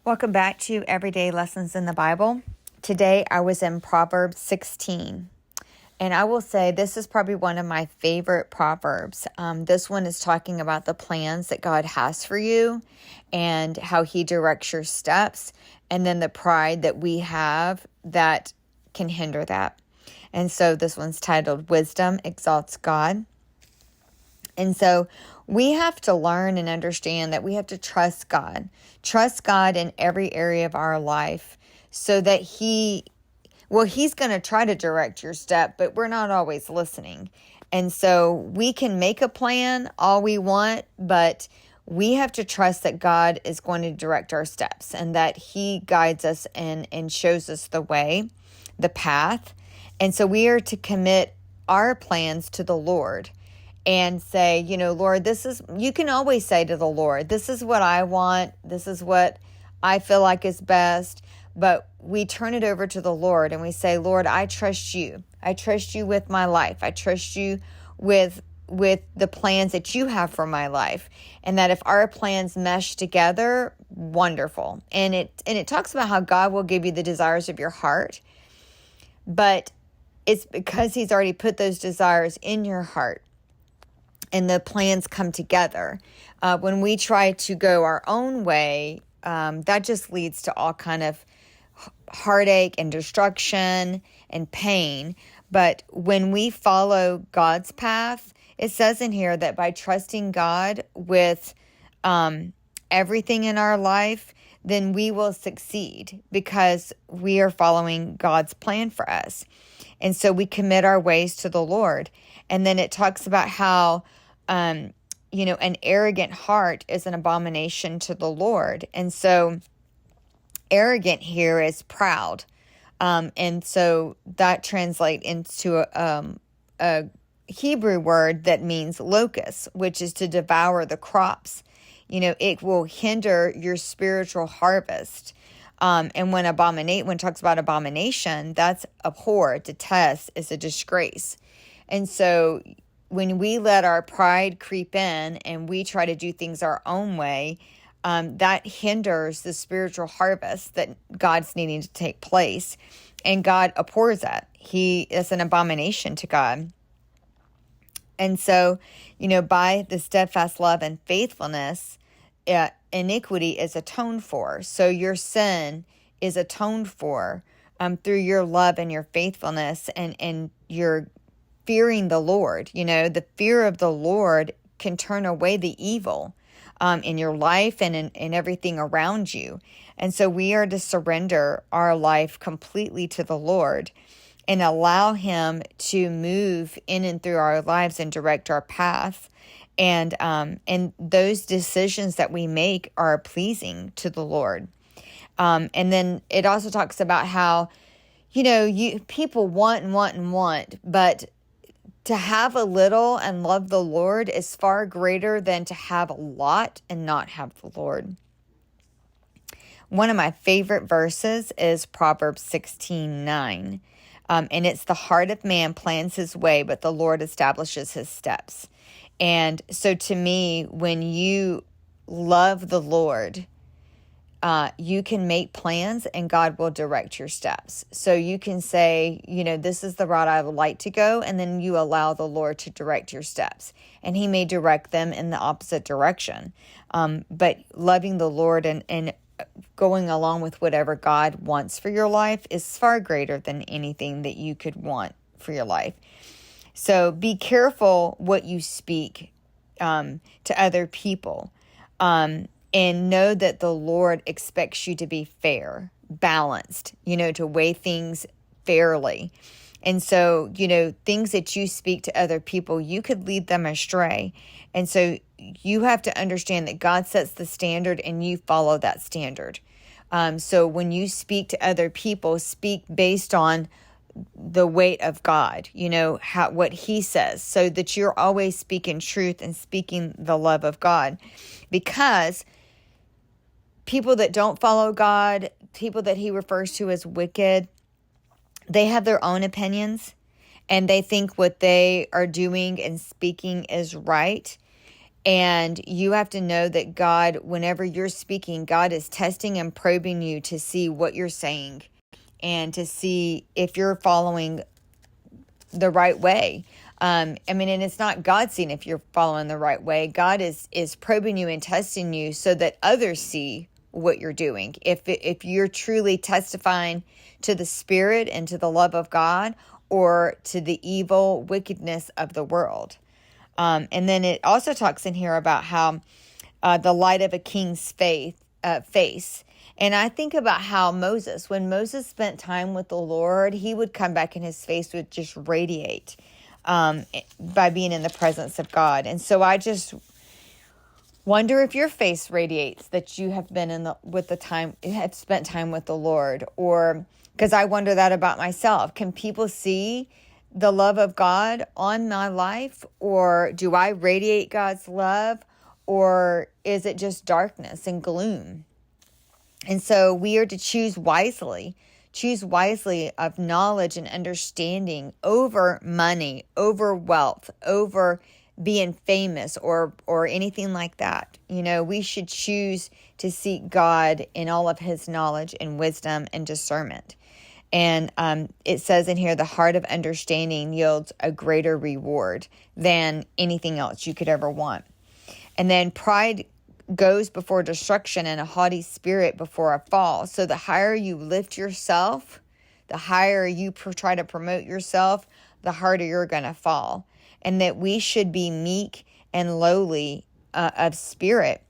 Welcome back to Everyday Lessons in the Bible. Today I was in Proverbs 16, and I will say this is probably one of my favorite Proverbs. This one is talking about the plans that God has for you and how He directs your steps, and then the pride that we have that can hinder that. And so this one's titled Wisdom Exalts God. And so we have to learn and understand that we have to trust God in every area of our life so that He's going to try to direct your step, but we're not always listening. And so we can make a plan all we want, but we have to trust that God is going to direct our steps and that He guides us and shows us the way, the path. And so we are to commit our plans to the Lord and say, Lord, you can always say to the Lord, this is what I want. This is what I feel like is best. But we turn it over to the Lord and we say, Lord, I trust you. I trust you with my life. I trust you with the plans that you have for my life. And that if our plans mesh together, wonderful. And it talks about how God will give you the desires of your heart. But it's because He's already put those desires in your heart. And the plans come together. When we try to go our own way, that just leads to all kind of heartache and destruction and pain. But when we follow God's path, it says in here that by trusting God with everything in our life, then we will succeed because we are following God's plan for us. And so we commit our ways to the Lord. And then it talks about how, an arrogant heart is an abomination to the Lord. And so arrogant here is proud. And so that translates into a Hebrew word that means locust, which is to devour the crops. It will hinder your spiritual harvest. And when it talks about abomination, that's abhor, detest, is a disgrace. And so when we let our pride creep in and we try to do things our own way, that hinders the spiritual harvest that God's needing to take place. And God abhors that. He is an abomination to God. And so, by the steadfast love and faithfulness, iniquity is atoned for. So your sin is atoned for through your love and your faithfulness and your fearing the Lord. The fear of the Lord can turn away the evil in your life and in everything around you. And so we are to surrender our life completely to the Lord and allow Him to move in and through our lives and direct our path. And those decisions that we make are pleasing to the Lord. And then it also talks about how, people want, but to have a little and love the Lord is far greater than to have a lot and not have the Lord. One of my favorite verses is Proverbs 16:9. And it's the heart of man plans his way, but the Lord establishes his steps. And so to me, when you love the Lord, you can make plans and God will direct your steps. So you can say, this is the route I would like to go. And then you allow the Lord to direct your steps. And He may direct them in the opposite direction. But loving the Lord and going along with whatever God wants for your life is far greater than anything that you could want for your life. So be careful what you speak to other people. And know that the Lord expects you to be fair, balanced, to weigh things fairly. And so, things that you speak to other people, you could lead them astray. And so you have to understand that God sets the standard and you follow that standard. So when you speak to other people, speak based on the weight of God, what He says, so that you're always speaking truth and speaking the love of God. Because people that don't follow God, people that He refers to as wicked, they have their own opinions and they think what they are doing and speaking is right. And you have to know that God, whenever you're speaking, God is testing and probing you to see what you're saying and to see if you're following the right way. And it's not God seeing if you're following the right way. God is probing you and testing you so that others see what you're doing. If you're truly testifying to the Spirit and to the love of God, or to the evil wickedness of the world. And then it also talks in here about how the light of a king's face. And I think about how when Moses spent time with the Lord, he would come back and his face would just radiate by being in the presence of God. And so I just wonder if your face radiates that you have been have spent time with the Lord, or because I wonder that about myself. Can people see the love of God on my life, or do I radiate God's love, or is it just darkness and gloom? And so we are to choose wisely of knowledge and understanding over money, over wealth, over being famous or anything like that. We should choose to seek God in all of his knowledge and wisdom and discernment. And it says in here, the heart of understanding yields a greater reward than anything else you could ever want. And then pride goes before destruction, and a haughty spirit before a fall. So the higher you lift yourself, the higher you try to promote yourself, the harder you're going to fall. And that we should be meek and lowly of spirit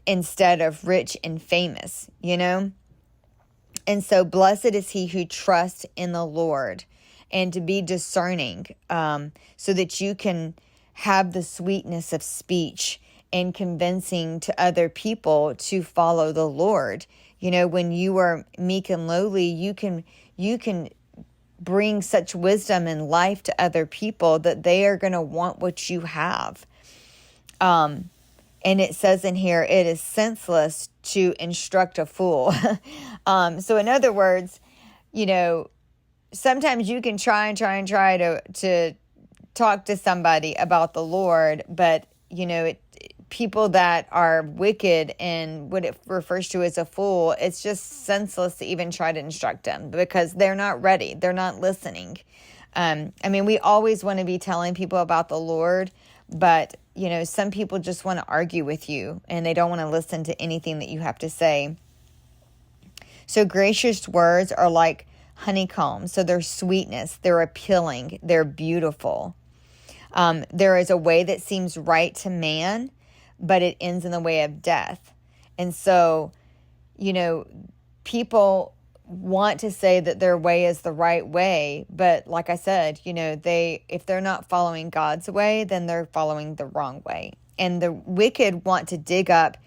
instead of rich and famous, And so blessed is he who trusts in the Lord, and to be discerning so that you can have the sweetness of speech and convincing to other people to follow the Lord. When you are meek and lowly, you can bring such wisdom and life to other people that they are going to want what you have. And it says in here, it is senseless to instruct a fool. So in other words, sometimes you can try to talk to somebody about the Lord, but, people that are wicked and what it refers to as a fool, it's just senseless to even try to instruct them because they're not ready. They're not listening. We always want to be telling people about the Lord, but some people just want to argue with you and they don't want to listen to anything that you have to say. So gracious words are like honeycomb. So they're sweetness, they're appealing, they're beautiful. There is a way that seems right to man, but it ends in the way of death. And so, people want to say that their way is the right way, but like I said, if they're not following God's way, then they're following the wrong way. And the wicked want to dig up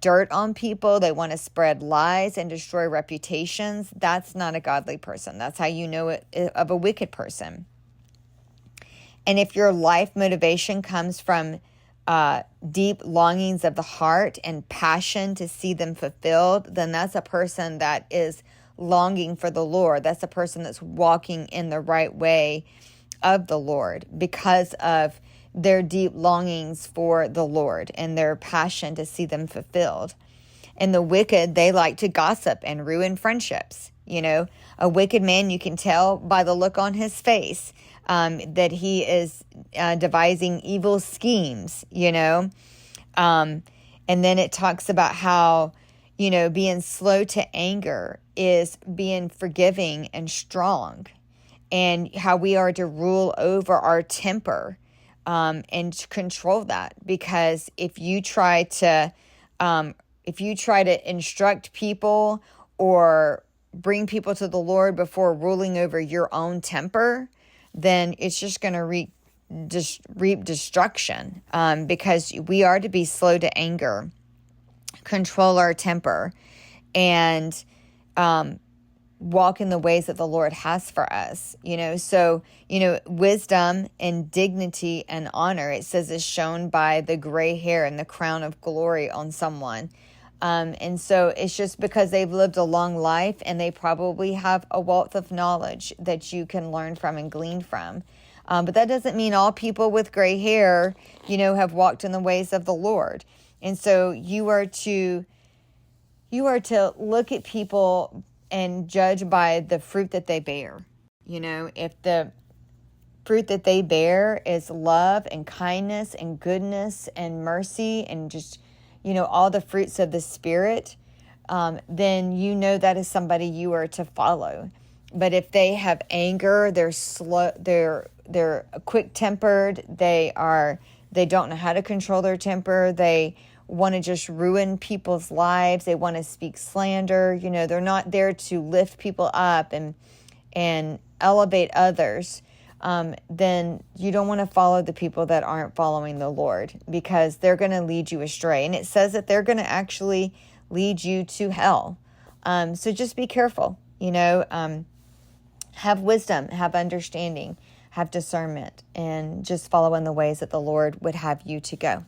dirt on people. They want to spread lies and destroy reputations. That's not a godly person. That's how you know it of a wicked person. And if your life motivation comes from deep longings of the heart and passion to see them fulfilled, then that's a person that is longing for the Lord. That's a person that's walking in the right way of the Lord because of their deep longings for the Lord and their passion to see them fulfilled. And the wicked, they like to gossip and ruin friendships. A wicked man, you can tell by the look on his face that he is devising evil schemes, And then it talks about how, being slow to anger is being forgiving and strong, and how we are to rule over our temper and to control that. Because if you try to instruct people or bring people to the Lord before ruling over your own temper, then it's just going to reap destruction, because we are to be slow to anger, control our temper, and walk in the ways that the Lord has for us. So wisdom and dignity and honor, it says, is shown by the gray hair and the crown of glory on someone. And so it's just because they've lived a long life and they probably have a wealth of knowledge that you can learn from and glean from. But that doesn't mean all people with gray hair, have walked in the ways of the Lord. And so you are to look at people and judge by the fruit that they bear. If the fruit that they bear is love and kindness and goodness and mercy and just, all the fruits of the Spirit, then that is somebody you are to follow. But if they have anger, they're slow, they're quick-tempered, they don't know how to control their temper, they want to just ruin people's lives, they want to speak slander, they're not there to lift people up and elevate others, then you don't want to follow the people that aren't following the Lord, because they're going to lead you astray. And it says that they're going to actually lead you to hell. So just be careful, have wisdom, have understanding, have discernment, and just follow in the ways that the Lord would have you to go.